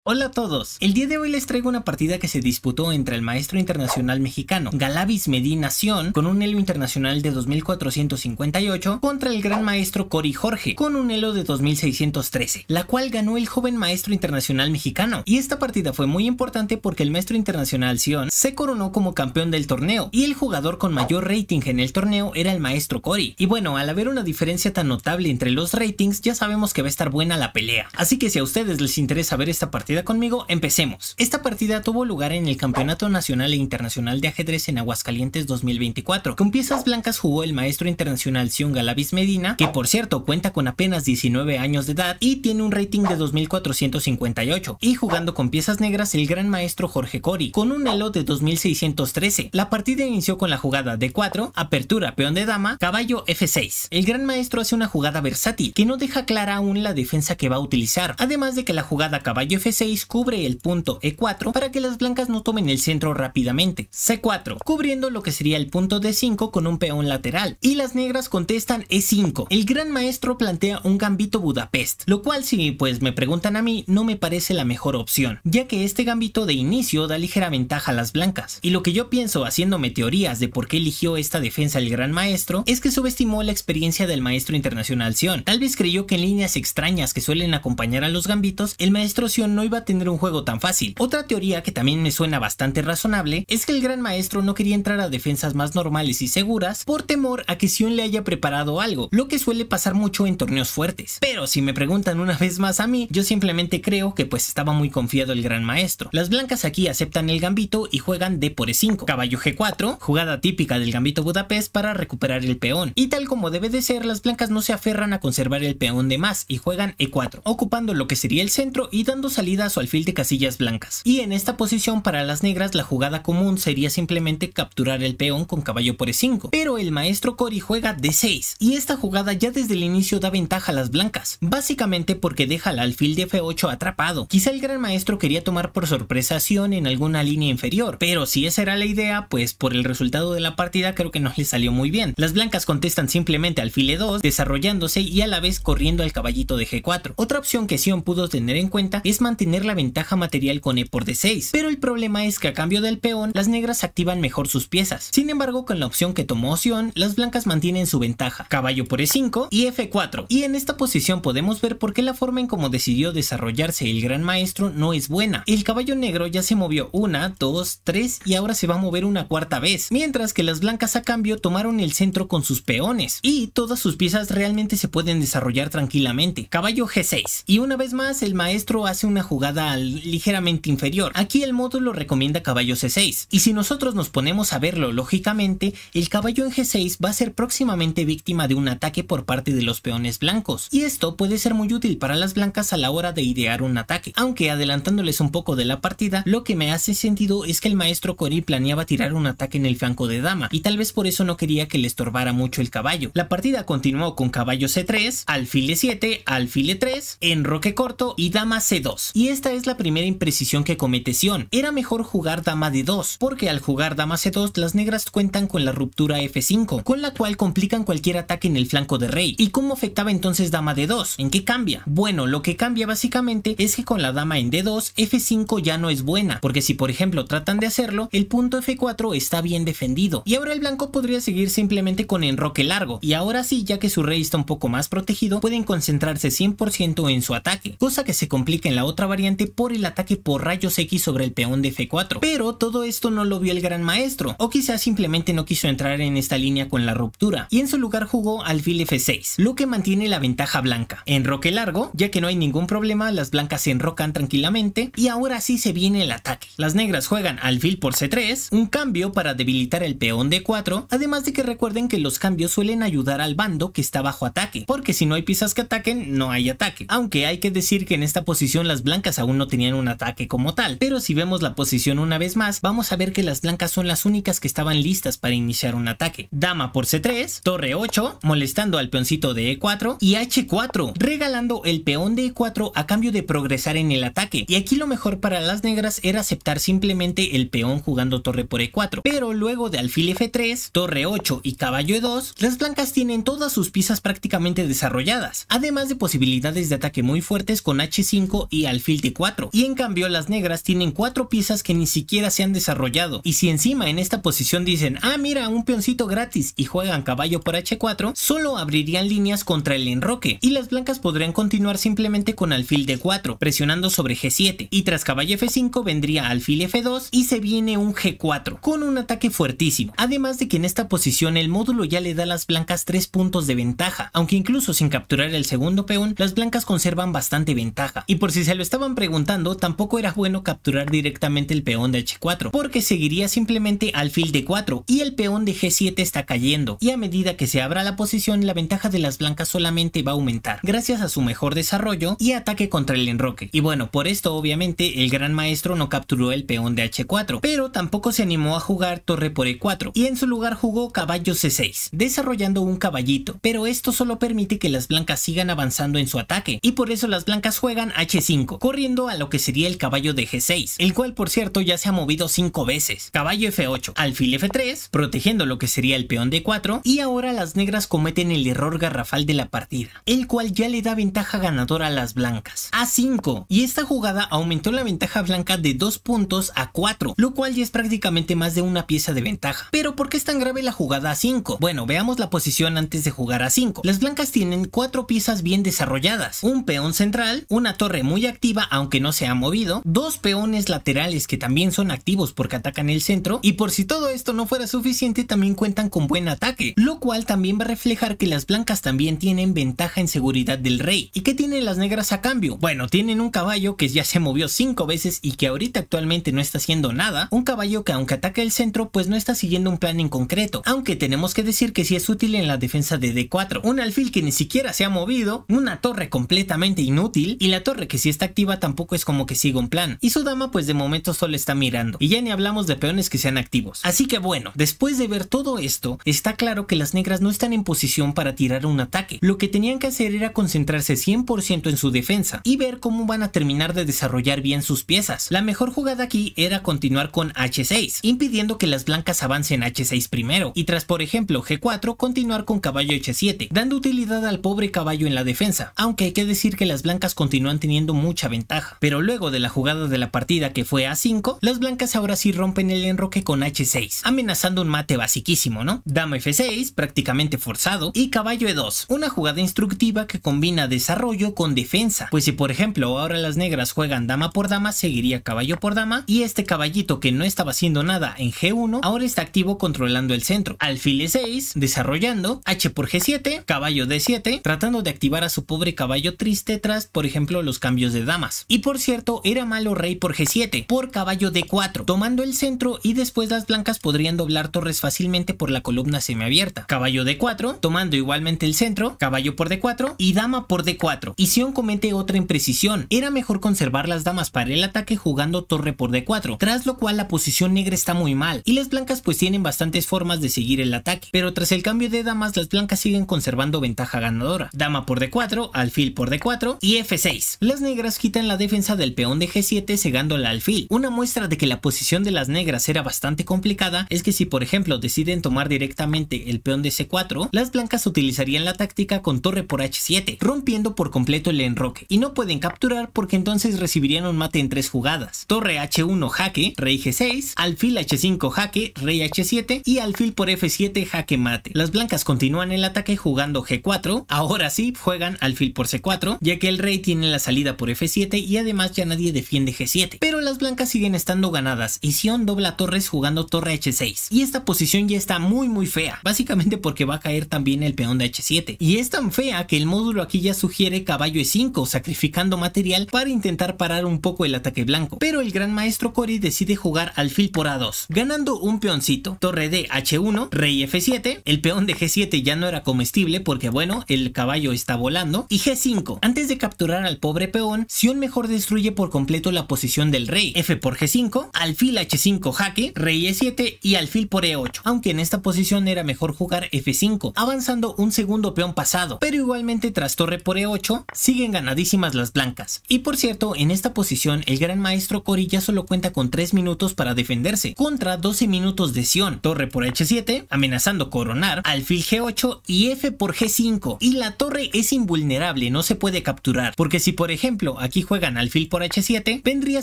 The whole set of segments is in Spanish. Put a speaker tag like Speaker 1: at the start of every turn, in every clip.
Speaker 1: Hola a todos, el día de hoy les traigo una partida que se disputó entre el maestro internacional mexicano Galavis Medina Sion con un elo internacional de 2458 contra el gran maestro Cory Jorge con un elo de 2613, la cual ganó el joven maestro internacional mexicano. Y esta partida fue muy importante porque el maestro internacional Sion se coronó como campeón del torneo y el jugador con mayor rating en el torneo era el maestro Cory. Y bueno, al haber una diferencia tan notable entre los ratings, ya sabemos que va a estar buena la pelea. Así que si a ustedes les interesa ver esta partida conmigo, empecemos. Esta partida tuvo lugar en el Campeonato Nacional e Internacional de Ajedrez en Aguascalientes 2024. Con piezas blancas jugó el maestro internacional Sion Galavis Medina, que por cierto cuenta con apenas 19 años de edad y tiene un rating de 2458. Y jugando con piezas negras el gran maestro Jorge Cory, con un elo de 2613. La partida inició con la jugada D4, apertura peón de dama, caballo F6. El gran maestro hace una jugada versátil, que no deja clara aún la defensa que va a utilizar, además de que la jugada caballo F6 cubre el punto E4 para que las blancas no tomen el centro rápidamente. C4, cubriendo lo que sería el punto D5 con un peón lateral, y las negras contestan E5. El gran maestro plantea un gambito Budapest, lo cual si pues me preguntan a mí no me parece la mejor opción, ya que este gambito de inicio da ligera ventaja a las blancas, y lo que yo pienso haciéndome teorías de por qué eligió esta defensa el gran maestro es que subestimó la experiencia del maestro internacional Sion. Tal vez creyó que en líneas extrañas que suelen acompañar a los gambitos el maestro Sion no iba a tener un juego tan fácil. Otra teoría que también me suena bastante razonable es que el gran maestro no quería entrar a defensas más normales y seguras por temor a que Sion le haya preparado algo, lo que suele pasar mucho en torneos fuertes. Pero si me preguntan una vez más a mí, yo simplemente creo que pues estaba muy confiado el gran maestro. Las blancas aquí aceptan el gambito y juegan D por E5, caballo G4, jugada típica del gambito Budapest para recuperar el peón, y tal como debe de ser, las blancas no se aferran a conservar el peón de más y juegan E4, ocupando lo que sería el centro y dando salida a su alfil de casillas blancas. Y en esta posición para las negras la jugada común sería simplemente capturar el peón con caballo por E5, pero el maestro Cory juega D6 y esta jugada ya desde el inicio da ventaja a las blancas, básicamente porque deja al alfil de F8 atrapado. Quizá el gran maestro quería tomar por sorpresa a Sion en alguna línea inferior, pero si esa era la idea, pues por el resultado de la partida creo que no le salió muy bien. Las blancas contestan simplemente alfil E2, desarrollándose y a la vez corriendo al caballito de G4. Otra opción que Sion pudo tener en cuenta es mantener la ventaja material con E por D6, pero el problema es que a cambio del peón las negras activan mejor sus piezas. Sin embargo, con la opción que tomó Sion, las blancas mantienen su ventaja, caballo por E5 y F4, y en esta posición podemos ver por qué la forma en cómo decidió desarrollarse el gran maestro no es buena. El caballo negro ya se movió 1, 2, 3 y ahora se va a mover una cuarta vez, mientras que las blancas a cambio tomaron el centro con sus peones y todas sus piezas realmente se pueden desarrollar tranquilamente. Caballo G6 y una vez más el maestro hace una jugada ligeramente inferior. Aquí el módulo recomienda caballo C6 y si nosotros nos ponemos a verlo lógicamente, el caballo en G6 va a ser próximamente víctima de un ataque por parte de los peones blancos, y esto puede ser muy útil para las blancas a la hora de idear un ataque. Aunque adelantándoles un poco de la partida, lo que me hace sentido es que el maestro Cory planeaba tirar un ataque en el flanco de dama y tal vez por eso no quería que le estorbara mucho el caballo. La partida continuó con caballo C3, alfil E7, alfil E3, enroque corto y dama C2, y esta es la primera imprecisión que comete Sion. Era mejor jugar dama D2, porque al jugar dama C2 las negras cuentan con la ruptura F5, con la cual complican cualquier ataque en el flanco de rey. ¿Y cómo afectaba entonces dama D2? ¿En qué cambia? Bueno, lo que cambia básicamente es que con la dama en D2, F5 ya no es buena, porque si por ejemplo tratan de hacerlo, el punto F4 está bien defendido, y ahora el blanco podría seguir simplemente con enroque largo, y ahora sí, ya que su rey está un poco más protegido, pueden concentrarse 100% en su ataque, cosa que se complica en la otra variante por el ataque por rayos X sobre el peón de F4, pero todo esto no lo vio el gran maestro, o quizás simplemente no quiso entrar en esta línea con la ruptura, y en su lugar jugó alfil F6, lo que mantiene la ventaja blanca. Enroque largo, ya que no hay ningún problema, las blancas se enrocan tranquilamente, y ahora sí se viene el ataque. Las negras juegan alfil por C3, un cambio para debilitar el peón D4, además de que recuerden que los cambios suelen ayudar al bando que está bajo ataque, porque si no hay piezas que ataquen, no hay ataque, aunque hay que decir que en esta posición las blancas aún no tenían un ataque como tal, pero si vemos la posición una vez más, vamos a ver que las blancas son las únicas que estaban listas para iniciar un ataque. Dama por C3, torre 8, molestando al peoncito de E4 y H4, regalando el peón de E4 a cambio de progresar en el ataque, y aquí lo mejor para las negras era aceptar simplemente el peón jugando torre por E4, pero luego de alfil F3, torre 8 y caballo E2, las blancas tienen todas sus piezas prácticamente desarrolladas, además de posibilidades de ataque muy fuertes con H5 y alfil alfil D4, y en cambio las negras tienen 4 piezas que ni siquiera se han desarrollado, y si encima en esta posición dicen, ah mira, un peoncito gratis, y juegan caballo por H4, solo abrirían líneas contra el enroque, y las blancas podrían continuar simplemente con alfil D4, presionando sobre G7, y tras caballo F5 vendría alfil F2 y se viene un G4, con un ataque fuertísimo, además de que en esta posición el módulo ya le da a las blancas 3 puntos de ventaja, aunque incluso sin capturar el segundo peón, las blancas conservan bastante ventaja, y por si se lo estaban preguntando, tampoco era bueno capturar directamente el peón de H4, porque seguiría simplemente alfil D4, y el peón de G7 está cayendo, y a medida que se abra la posición, la ventaja de las blancas solamente va a aumentar, gracias a su mejor desarrollo y ataque contra el enroque, y bueno, por esto obviamente el gran maestro no capturó el peón de H4, pero tampoco se animó a jugar torre por E4, y en su lugar jugó caballo C6, desarrollando un caballito, pero esto solo permite que las blancas sigan avanzando en su ataque, y por eso las blancas juegan H5, corriendo a lo que sería el caballo de G6, el cual por cierto ya se ha movido 5 veces, caballo F8, alfil F3, protegiendo lo que sería el peón D4, y ahora las negras cometen el error garrafal de la partida, el cual ya le da ventaja ganadora a las blancas, A5, y esta jugada aumentó la ventaja blanca de 2 puntos a 4, lo cual ya es prácticamente más de una pieza de ventaja. Pero ¿por qué es tan grave la jugada A5? Bueno, veamos la posición antes de jugar A5. Las blancas tienen 4 piezas bien desarrolladas, un peón central, una torre muy activa aunque no se ha movido, 2 peones laterales que también son activos porque atacan el centro, y por si todo esto no fuera suficiente también cuentan con buen ataque, lo cual también va a reflejar que las blancas también tienen ventaja en seguridad del rey. ¿Y qué tienen las negras a cambio? Bueno, tienen un caballo que ya se movió 5 veces y que ahorita actualmente no está haciendo nada, un caballo que aunque ataca el centro pues no está siguiendo un plan en concreto, aunque tenemos que decir que sí es útil en la defensa de D4, un alfil que ni siquiera se ha movido, una torre completamente inútil, y la torre que sí está activa tampoco es como que siga un plan, y su dama pues de momento solo está mirando, y ya ni hablamos de peones que sean activos. Así que bueno, después de ver todo esto, está claro que las negras no están en posición para tirar un ataque, lo que tenían que hacer era concentrarse 100% en su defensa, y ver cómo van a terminar de desarrollar bien sus piezas. La mejor jugada aquí era continuar con H6, impidiendo que las blancas avancen H6 primero, y tras por ejemplo G4 continuar con caballo H7, dando utilidad al pobre caballo en la defensa, aunque hay que decir que las blancas continúan teniendo mucha ventaja. Pero luego de la jugada de la partida que fue A5, las blancas ahora sí rompen el enroque con H6, amenazando un mate basiquísimo, ¿no? Dama F6, prácticamente forzado, y caballo E2, una jugada instructiva que combina desarrollo con defensa, pues si por ejemplo ahora las negras juegan dama por dama, seguiría caballo por dama, y este caballito que no estaba haciendo nada en G1, ahora está activo controlando el centro, alfil E6, desarrollando, H por G7, caballo D7, tratando de activar a su pobre caballo triste tras por ejemplo los cambios de damas, y por cierto era malo rey por G7, por caballo D4, tomando el centro, y después las blancas podrían doblar torres fácilmente por la columna semiabierta, caballo D4, tomando igualmente el centro, caballo por D4 y dama por D4, y Sion comete otra imprecisión, era mejor conservar las damas para el ataque jugando torre por D4, tras lo cual la posición negra está muy mal, y las blancas pues tienen bastantes formas de seguir el ataque, pero tras el cambio de damas las blancas siguen conservando ventaja ganadora, dama por D4, alfil por D4 y F6, las negras quitan la defensa del peón de G7 cegando al alfil. Una muestra de que la posición de las negras era bastante complicada es que si por ejemplo deciden tomar directamente el peón de C4, las blancas utilizarían la táctica con torre por H7, rompiendo por completo el enroque, y no pueden capturar porque entonces recibirían un mate en 3 jugadas, torre H1 jaque, rey G6, alfil H5 jaque, rey H7 y alfil por F7 jaque mate. Las blancas continúan el ataque jugando G4, ahora sí juegan alfil por C4, ya que el rey tiene la salida por F7 y además ya nadie defiende G7, pero las blancas siguen estando ganadas y Sion dobla torres jugando torre H6, y esta posición ya está muy fea, básicamente porque va a caer también el peón de H7, y es tan fea que el módulo aquí ya sugiere caballo E5, sacrificando material para intentar parar un poco el ataque blanco, pero el gran maestro Cory decide jugar alfil por A2, ganando un peoncito, torre D H1, rey F7, el peón de G7 ya no era comestible porque bueno, el caballo está volando, y G5, antes de capturar al pobre peón, Sion mejor destruye por completo la posición del rey, F por G5, alfil H5 jaque, rey E7 y alfil por E8, aunque en esta posición era mejor jugar F5, avanzando un segundo peón pasado, pero igualmente tras torre por E8, siguen ganadísimas las blancas. Y por cierto, en esta posición el gran maestro Cory ya solo cuenta con 3 minutos para defenderse, contra 12 minutos de Sion, torre por H7, amenazando coronar, alfil G8 y F por G5, y la torre es invulnerable, no se puede capturar, porque si por ejemplo aquí aquí juegan alfil por h7, vendría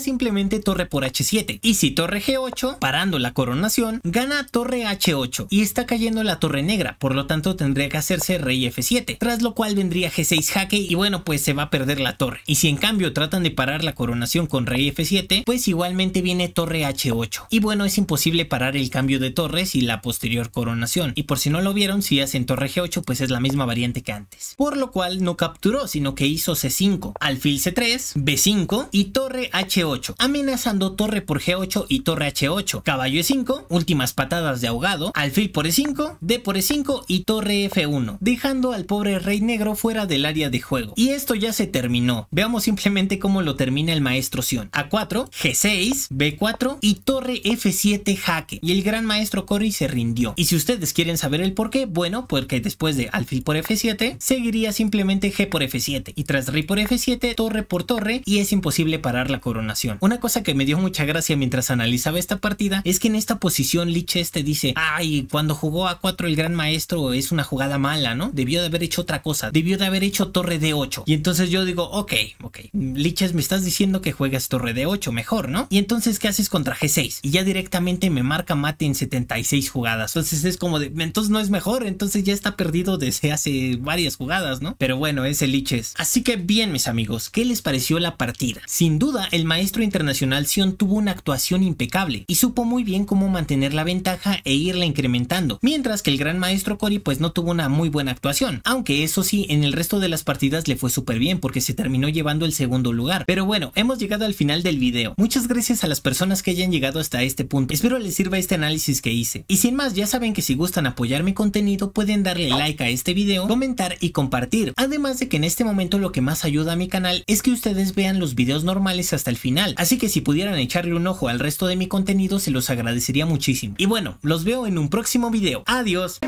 Speaker 1: simplemente torre por h7. Y si torre g8, parando la coronación, gana torre h8 y está cayendo la torre negra, por lo tanto tendría que hacerse rey f7, tras lo cual vendría g6 jaque y bueno, pues se va a perder la torre. Y si en cambio tratan de parar la coronación con rey f7, pues igualmente viene torre h8. Y bueno, es imposible parar el cambio de torres y la posterior coronación. Y por si no lo vieron, si hacen torre g8, pues es la misma variante que antes. Por lo cual no capturó, sino que hizo c5, alfil c3, b5 y torre h8, amenazando torre por g8 y torre h8, caballo e5, últimas patadas de ahogado, alfil por e5, d por e5 y torre f1, dejando al pobre rey negro fuera del área de juego. Y esto ya se terminó. Veamos simplemente cómo lo termina el maestro Sion. A4, G6, B4 y torre F7 jaque. Y el gran maestro Cory se rindió. Y si ustedes quieren saber el por qué, bueno, porque después de alfil por F7, seguiría simplemente G por F7. Y tras rey por F7, torre por torre, y es imposible parar la coronación. Una cosa que me dio mucha gracia mientras analizaba esta partida es que en esta posición Lich dice, ay, cuando jugó A4 el gran maestro es una jugada mala, ¿no? Debió de haber hecho otra cosa. Debió de haber hecho torre D8. Y entonces yo digo, ok, Liches, me estás diciendo que juegas torre D8, mejor, ¿no? Y entonces, ¿qué haces contra G6? Y ya directamente me marca mate en 76 jugadas. Entonces es como de, entonces no es mejor, entonces ya está perdido desde hace varias jugadas, ¿no? Pero bueno, es el Liches. Así que bien, mis amigos, ¿qué les pareció la partida? Sin duda, el maestro internacional Sion tuvo una actuación impecable y supo muy bien cómo mantener la ventaja e irla incrementando, mientras que el gran maestro Cory pues no tuvo una muy buena actuación, aunque eso sí, en el resto de las partidas le fue súper bien porque se terminó llevando el segundo lugar. Pero bueno, hemos llegado al final del video. Muchas gracias a las personas que hayan llegado hasta este punto. Espero les sirva este análisis que hice. Y sin más, ya saben que si gustan apoyar mi contenido pueden darle like a este video, comentar y compartir. Además de que en este momento lo que más ayuda a mi canal es que ustedes vean los videos normales hasta el final. Así que si pudieran echarle un ojo al resto de mi contenido se los agradecería muchísimo. Y bueno, los veo en un próximo video. Adiós.